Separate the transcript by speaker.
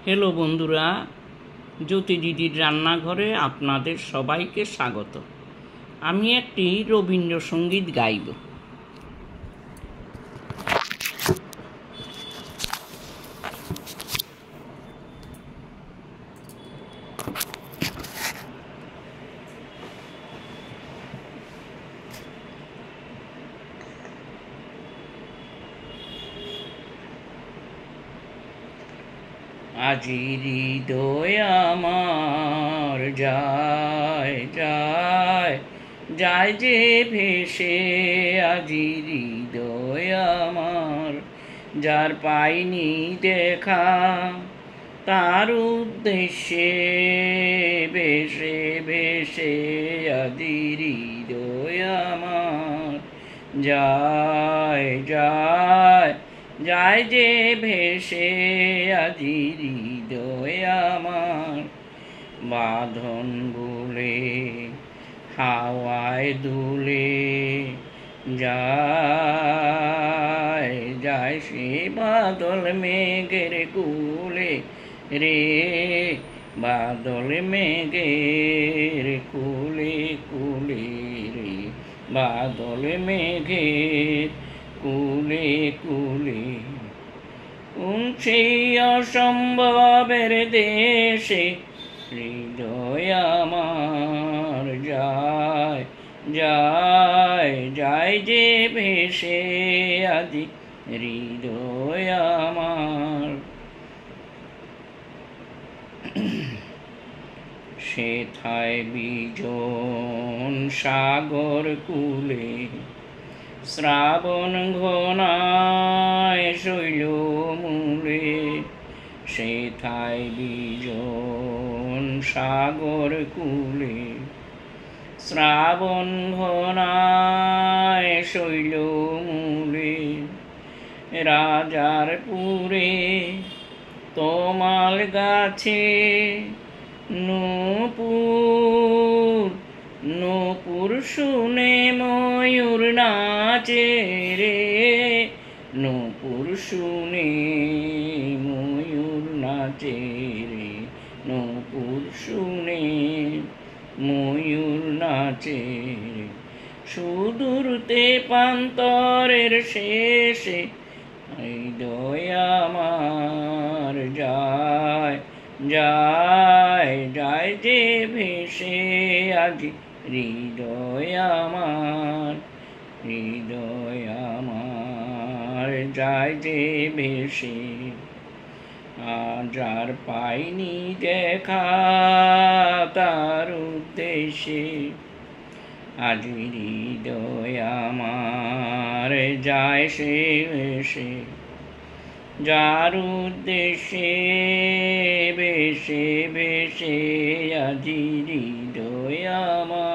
Speaker 1: Hello বন্ধুরা, জ্যোতি দিদির রান্নাঘরে আপনাদের সবাইকে স্বাগত। আমি একটি রবীন্দ্রসঙ্গীত গাইব। আজি হৃদয় আমার যায় যায় যায় যে ভেসে, আজি হৃদয় আমার যার পাইনি দেখা, তার উদ্দেশ্যে ভেসে ভেসে আজি হৃদয় আমার যায় যায় যায় যে ভেসে, আজি হৃদয় আমার বাঁধন ভুলে হাওয়ায় দুলে যায় যায় সে বাদল মেঘের কুলে রে, বাদল মেঘের কুলে কুলে রে, বাদল মেঘের কুলে কুলে। সেই অসম্ভবের দেশে হৃদয় আমার যায় যায় যায় যে ভেসে, আজি হৃদয় আমার সেথায় বিজন সাগর কুলে, শ্রাবণ ঘনায় শৈল মূলে, সেথায় বিজন সাগর কুলে, শ্রাবণ ঘনায় শৈল মূলে, রাজার পুরে তমাল গাছে নূপুর নূপুর শুনে ময়ূর নাচে রে, নূপুর শুনে ময়ূর নাচে রে, নূপুর শুনে ময়ূর নাচে রে। সুদূরতে প্রান্তরের শেষে হৃদয় আমার যায় যায় যায় যে ভেসে, আজি হৃদয় আমার হৃদয় আমার যায় যে ভেসে, আজ আর পাইনি দেখা, তার উদ্দেশ্যে আজি হৃদয় আমার যায় সে ভেসে, যার উদ্দেশ্যে ভেসে ভেসে আজি হৃদয় আমার।